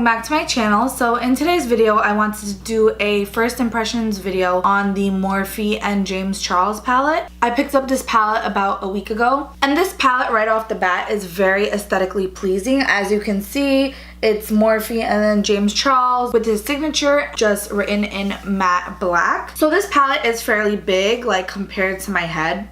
back to my channel. So in today's video I wanted to do a first impressions video on the Morphe and James Charles palette. I picked up this palette about a week ago, and this palette right off the bat is very aesthetically pleasing. As you can see, it's Morphe and then James Charles with his signature just written in matte black. So this palette is fairly big, like compared to my head.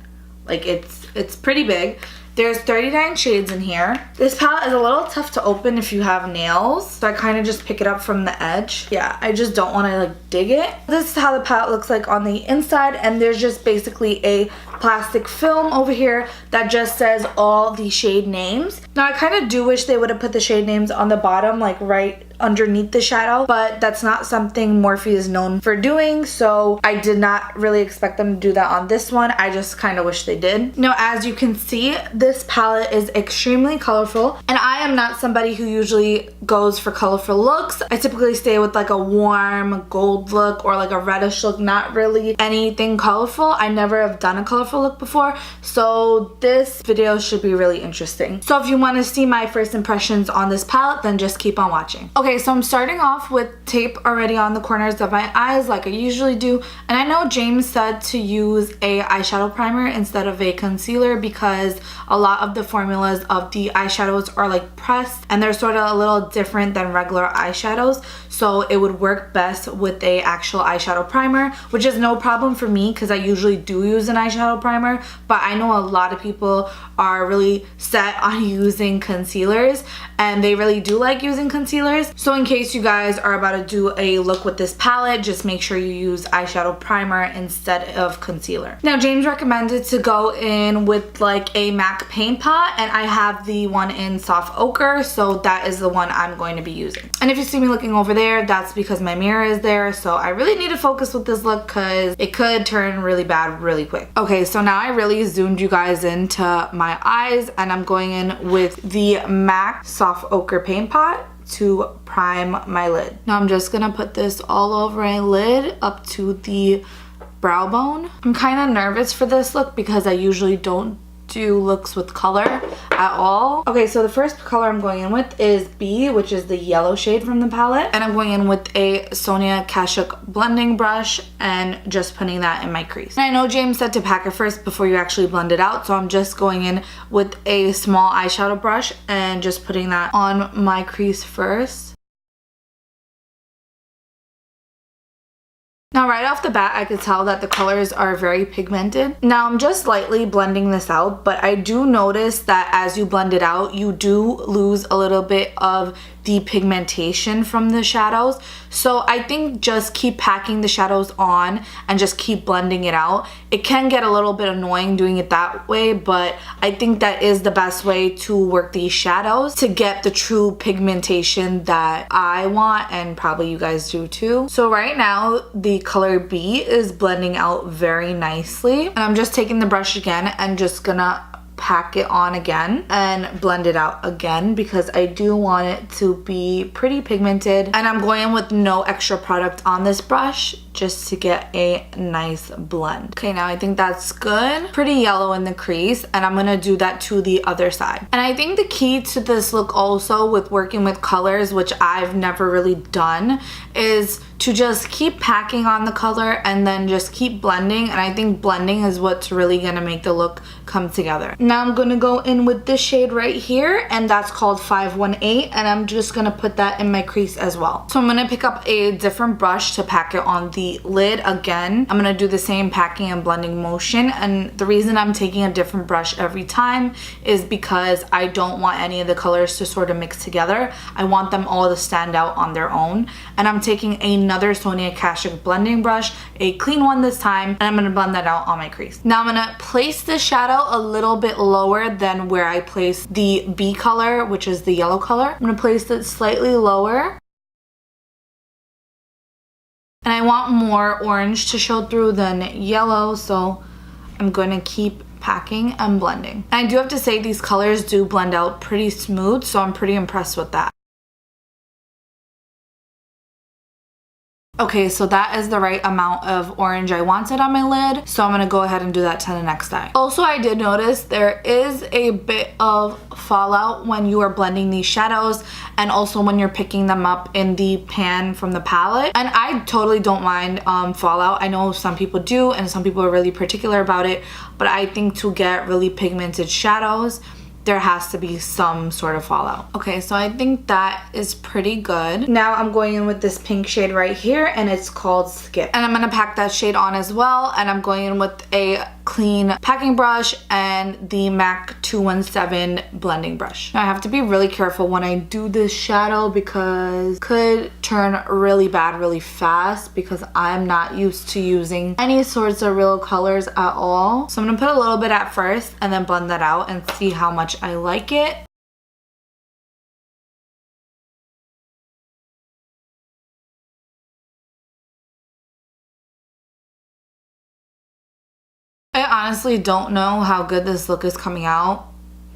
Like it's pretty big. There's 39 shades in here. This palette is a little tough to open if you have nails, so I kind of just pick it up from the edge. Yeah, I just don't want to like dig it. This is how the palette looks like on the inside, and there's just basically a plastic film over here that just says all the shade names. Now I kind of do wish they would have put the shade names on the bottom, like right underneath the shadow, but that's not something Morphe is known for doing, so I did not really expect them to do that on this one. I just kind of wish they did. Now, as you can see, this palette is extremely colorful, and I am not somebody who usually goes for colorful looks. I typically stay with like a warm gold look or like a reddish look, not really anything colorful. I never have done a colorful look before, so this video should be really interesting. So if you want to see my first impressions on this palette, then just keep on watching. Okay, so I'm starting off with tape already on the corners of my eyes like I usually do, and I know James said to use a eyeshadow primer instead of a concealer because a lot of the formulas of the eyeshadows are like pressed and they're sort of a little different than regular eyeshadows, so it would work best with a actual eyeshadow primer, which is no problem for me because I usually do use an eyeshadow primer, but I know a lot of people are really set on using concealers and they really do like using concealers. So in case you guys are about to do a look with this palette, just make sure you use eyeshadow primer instead of concealer. Now James recommended to go in with like a MAC paint pot, and I have the one in soft ochre, so that is the one I'm going to be using. And if you see me looking over there, that's because my mirror is there, so I really need to focus with this look because it could turn really bad really quick. Okay, so now I really zoomed you guys into my eyes, and I'm going in with the MAC soft ochre paint pot to prime my lid. Now I'm just gonna put this all over my lid up to the brow bone. I'm kind of nervous for this look because I usually don't do looks with color at all. Okay, so the first color I'm going in with is B, which is the yellow shade from the palette, and I'm going in with a Sonia Kashuk blending brush and just putting that in my crease. And I know James said to pack it first before you actually blend it out, so I'm just going in with a small eyeshadow brush and just putting that on my crease first. Now right off the bat, I could tell that the colors are very pigmented. Now I'm just lightly blending this out, but I do notice that as you blend it out, you do lose a little bit of the pigmentation from the shadows. So I think just keep packing the shadows on and just keep blending it out. It can get a little bit annoying doing it that way, but I think that is the best way to work these shadows to get the true pigmentation that I want, and probably you guys do too. So right now the color B is blending out very nicely, and I'm just taking the brush again and just gonna pack it on again and blend it out again because I do want it to be pretty pigmented, and I'm going in with no extra product on this brush just to get a nice blend. Okay, now I think that's good. Pretty yellow in the crease, and I'm gonna do that to the other side. And I think the key to this look also with working with colors, which I've never really done, is to just keep packing on the color and then just keep blending, and I think blending is what's really gonna make the look come together. Now I'm gonna go in with this shade right here, and that's called 518, and I'm just gonna put that in my crease as well. So I'm gonna pick up a different brush to pack it on the lid again. I'm gonna do the same packing and blending motion, and the reason I'm taking a different brush every time is because I don't want any of the colors to sort of mix together. I want them all to stand out on their own, and I'm taking another Sonia Kashuk blending brush, a clean one this time, and I'm gonna blend that out on my crease. Now I'm gonna place the shadow a little bit lower than where I placed the B color, which is the yellow color. I'm gonna place it slightly lower. And I want more orange to show through than yellow, so I'm going to keep packing and blending. And I do have to say these colors do blend out pretty smooth, so I'm pretty impressed with that. Okay, so that is the right amount of orange I wanted on my lid. So I'm gonna go ahead and do that to the next eye. Also, I did notice there is a bit of fallout when you are blending these shadows and also when you're picking them up in the pan from the palette. And I totally don't mind fallout. I know some people do and some people are really particular about it, but I think to get really pigmented shadows, there has to be some sort of fallout. Okay, so I think that is pretty good. Now I'm going in with this pink shade right here and it's called Skip. And I'm gonna pack that shade on as well, and I'm going in with a clean packing brush and the MAC 217 blending brush. Now I have to be really careful when I do this shadow because it could turn really bad really fast because I'm not used to using any sorts of real colors at all. So I'm gonna put a little bit at first and then blend that out and see how much I like it. I honestly don't know how good this look is coming out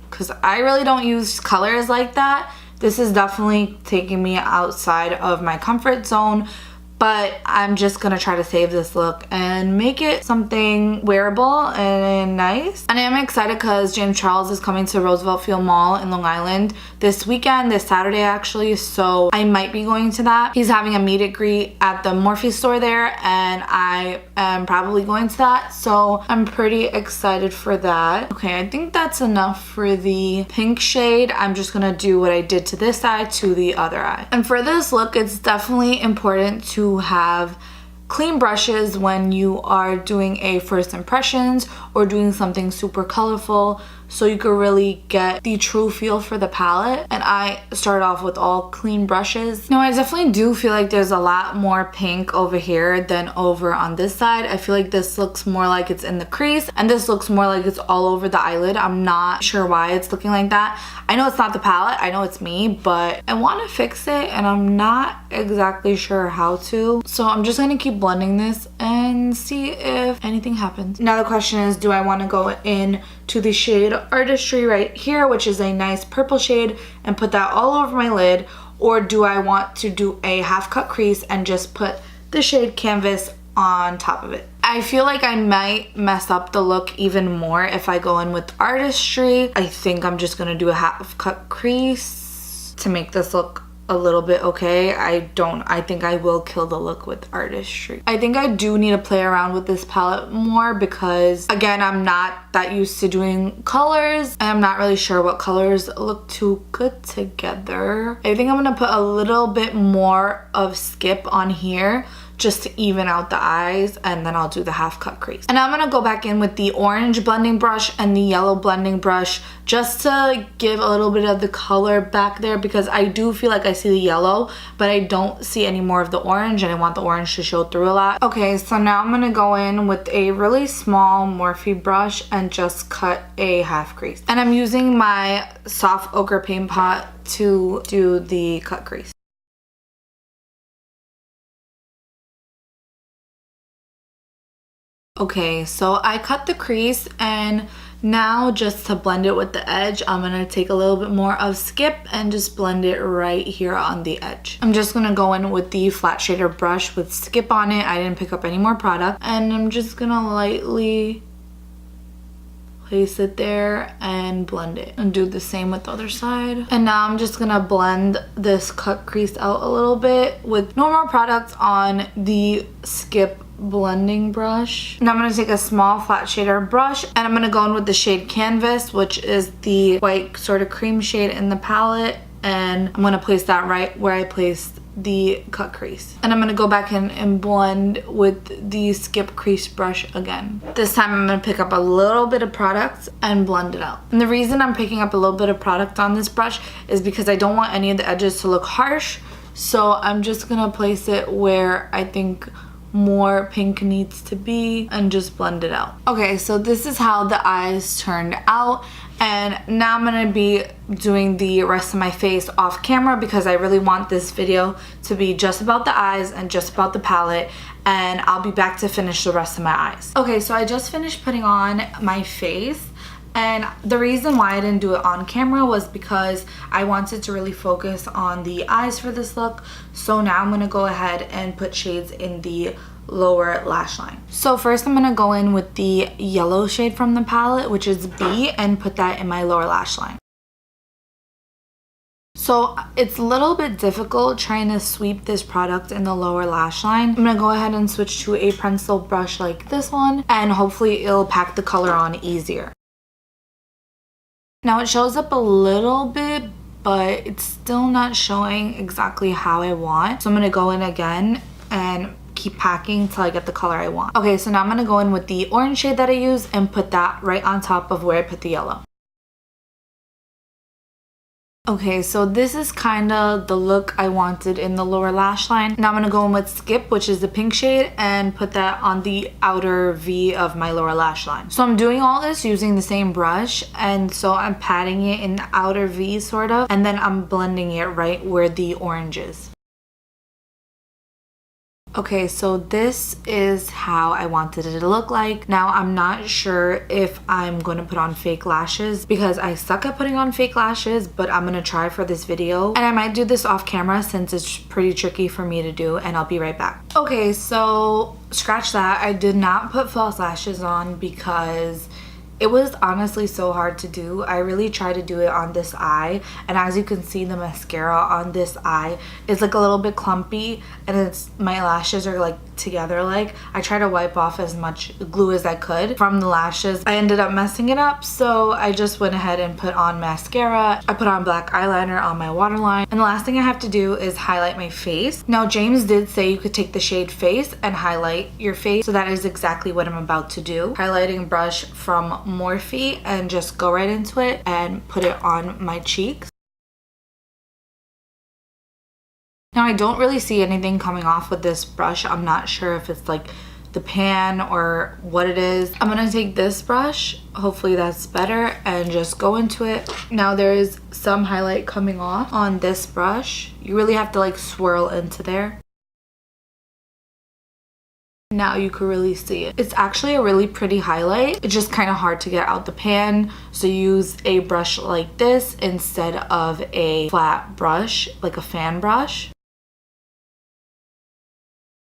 because I really don't use colors like that. This is definitely taking me outside of my comfort zone, but I'm just gonna try to save this look and make it something wearable and nice. And I am excited because James Charles is coming to Roosevelt Field Mall in Long Island this weekend, this Saturday actually, so I might be going to that. He's having a meet and greet at the MORPHE store there and I am probably going to that, so I'm pretty excited for that. Okay, I think that's enough for the pink shade. I'm just gonna do what I did to this eye to the other eye. And for this look, it's definitely important to have clean brushes when you are doing a first impressions or doing something super colorful so you can really get the true feel for the palette. And I started off with all clean brushes. Now I definitely do feel like there's a lot more pink over here than over on this side. I feel like this looks more like it's in the crease and this looks more like it's all over the eyelid. I'm not sure why it's looking like that. I know it's not the palette, I know it's me, but I want to fix it and I'm not exactly sure how to. So I'm just gonna keep blending this and see if anything happens. Now the question is, do I want to go in to the shade Artistry right here, which is a nice purple shade, and put that all over my lid, or do I want to do a half cut crease and just put the shade Canvas on top of it? I feel like I might mess up the look even more if I go in with Artistry. I think I'm just gonna do a half cut crease to make this look a little bit okay. I think I will kill the look with Artistry. I think I do need to play around with this palette more because again, I'm not that used to doing colors and I'm not really sure what colors look too good together. I think I'm gonna put a little bit more of Skip on here just to even out the eyes, and then I'll do the half cut crease. And I'm gonna go back in with the orange blending brush and the yellow blending brush just to give a little bit of the color back there because I do feel like I see the yellow, but I don't see any more of the orange and I want the orange to show through a lot. Okay, so now I'm gonna go in with a really small Morphe brush and just cut a half crease. And I'm using my soft ochre paint pot to do the cut crease. Okay, so I cut the crease and now just to blend it with the edge, I'm gonna take a little bit more of Skip and just blend it right here on the edge. I'm just gonna go in with the flat shader brush with Skip on it. I didn't pick up any more product. And I'm just gonna lightly place it there and blend it. And do the same with the other side. And now I'm just gonna blend this cut crease out a little bit with no more product on the Skip blending brush. Now I'm going to take a small flat shader brush and I'm going to go in with the shade Canvas, which is the white sort of cream shade in the palette, and I'm going to place that right where I placed the cut crease. And I'm going to go back in and blend with the Skip crease brush again. This time I'm going to pick up a little bit of product and blend it out. And the reason I'm picking up a little bit of product on this brush is because I don't want any of the edges to look harsh, so I'm just going to place it where I think more pink needs to be and just blend it out. Okay, so this is how the eyes turned out, and now I'm gonna be doing the rest of my face off camera because I really want this video to be just about the eyes and just about the palette, and I'll be back to finish the rest of my eyes. Okay, so I just finished putting on my face And the reason why I didn't do it on camera was because I wanted to really focus on the eyes for this look. So now I'm going to go ahead and put shades in the lower lash line. So first I'm going to go in with the yellow shade from the palette, which is B, and put that in my lower lash line. So it's a little bit difficult trying to sweep this product in the lower lash line. I'm going to go ahead and switch to a pencil brush like this one, and hopefully it'll pack the color on easier. Now it shows up a little bit, but it's still not showing exactly how I want. So I'm going to go in again and keep packing till I get the color I want. Okay, so now I'm going to go in with the orange shade that I use and put that right on top of where I put the yellow. Okay, so this is kind of the look I wanted in the lower lash line. Now I'm going to go in with Skip, which is the pink shade, and put that on the outer V of my lower lash line. So I'm doing all this using the same brush, and so I'm patting it in the outer V sort of, and then I'm blending it right where the orange is. Okay, so this is how I wanted it to look like. Now, I'm not sure if I'm going to put on fake lashes because I suck at putting on fake lashes, but I'm going to try for this video. And I might do this off camera since it's pretty tricky for me to do, and I'll be right back. Okay, so scratch that. I did not put false lashes on because it was honestly so hard to do. I really tried to do it on this eye, and as you can see, the mascara on this eye is like a little bit clumpy, and my lashes are like together. Like, I tried to wipe off as much glue as I could from the lashes. I ended up messing it up, so I just went ahead and put on mascara. I put on black eyeliner on my waterline, and the last thing I have to do is highlight my face. Now, James did say you could take the shade Face and highlight your face, so that is exactly what I'm about to do. Highlighting brush from Morphe and just go right into it and put it on my cheeks. Now, I don't really see anything coming off with this brush. I'm not sure if it's like the pan or what it is. I'm gonna take this brush, hopefully that's better, and just go into it. Now there is some highlight coming off on this brush. You really have to like swirl into there. Now you can really see it. It's actually a really pretty highlight. It's just kind of hard to get out the pan, so use a brush like this instead of a flat brush, like a fan brush.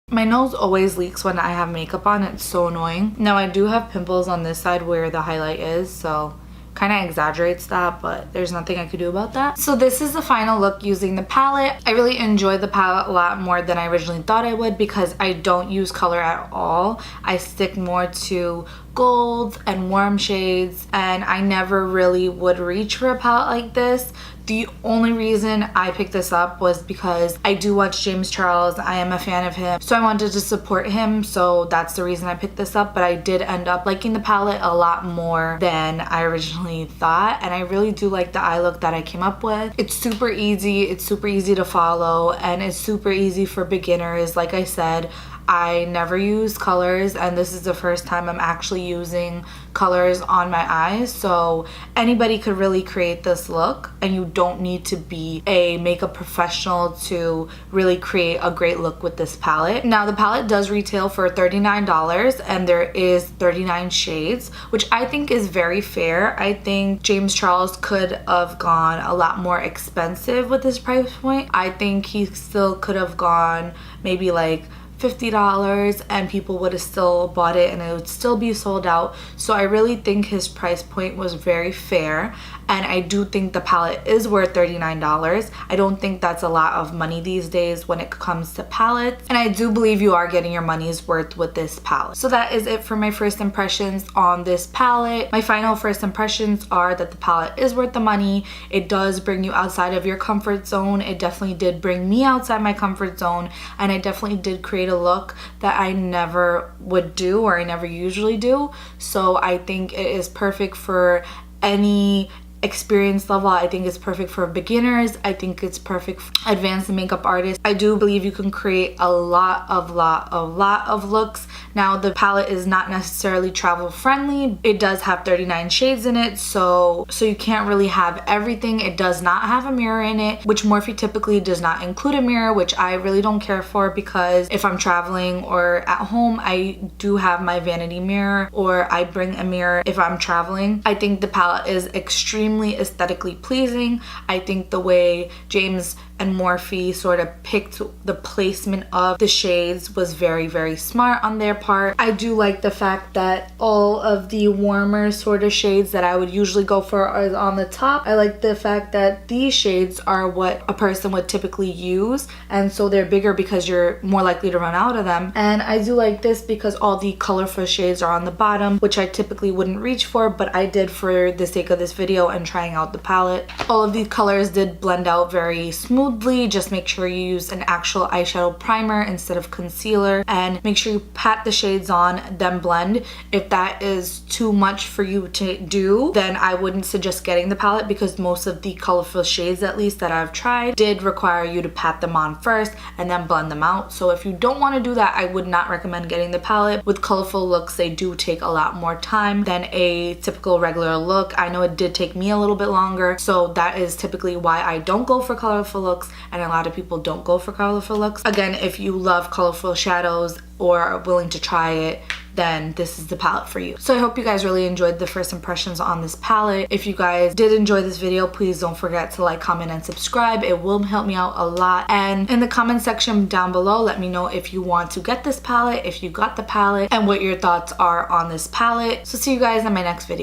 My nose always leaks when I have makeup on. It's so annoying. Now I do have pimples on this side where the highlight is, so kind of exaggerates that, but there's nothing I could do about that. So this is the final look using the palette. I really enjoyed the palette a lot more than I originally thought I would because I don't use color at all. I stick more to golds and warm shades, and I never really would reach for a palette like this. The only reason I picked this up was because I do watch James Charles. I am a fan of him, so I wanted to support him, so that's the reason I picked this up. But I did end up liking the palette a lot more than I originally thought, and I really do like the eye look that I came up with. It's super easy to follow, and it's super easy for beginners. Like I said, I never use colors, and this is the first time I'm actually using colors on my eyes, so anybody could really create this look, and you don't need to be a makeup professional to really create a great look with this palette. Now the palette does retail for $39, and there is 39 shades, which I think is very fair. I think James Charles could have gone a lot more expensive with this price point. I think he still could have gone maybe like $50 and people would have still bought it and it would still be sold out. So I really think his price point was very fair, and I do think the palette is worth $39. I don't think that's a lot of money these days when it comes to palettes, and I do believe you are getting your money's worth with this palette. So that is it for my first impressions on this palette. My final first impressions are that the palette is worth the money. It does bring you outside of your comfort zone. It definitely did bring me outside my comfort zone, and I definitely did create a look that I never would do, or I never usually do. So I think it is perfect for any experience level. I think it's perfect for beginners. I think it's perfect for advanced makeup artists. I do believe you can create a lot of looks. Now, the palette is not necessarily travel friendly. It does have 39 shades in it, so you can't really have everything. It does not have a mirror in it, which Morphe typically does not include a mirror, which I really don't care for, because if I'm traveling or at home, I do have my vanity mirror, or I bring a mirror if I'm traveling. I think the palette is extremely aesthetically pleasing. I think the way James and Morphe sort of picked the placement of the shades was very smart on their part. I do like the fact that all of the warmer sort of shades that I would usually go for are on the top. I like the fact that these shades are what a person would typically use, and so they're bigger because you're more likely to run out of them. And I do like this because all the colorful shades are on the bottom, which I typically wouldn't reach for, but I did for the sake of this video and trying out the palette. All of these colors did blend out very smoothly. Just make sure you use an actual eyeshadow primer instead of concealer, and make sure you pat the shades on, then blend. If that is too much for you to do, then I wouldn't suggest getting the palette, because most of the colorful shades, at least that I've tried, did require you to pat them on first and then blend them out. So if you don't want to do that, I would not recommend getting the palette. With colorful looks, they do take a lot more time than a typical regular look. I know it did take me a little bit longer, so that is typically why I don't go for colorful looks, and a lot of people don't go for colorful looks. Again, if you love colorful shadows or are willing to try it, then this is the palette for you. So I hope you guys really enjoyed the first impressions on this palette. If you guys did enjoy this video, please don't forget to like, comment, and subscribe. It will help me out a lot. And in the comment section down below, let me know if you want to get this palette, if you got the palette, and what your thoughts are on this palette. So see you guys in my next video.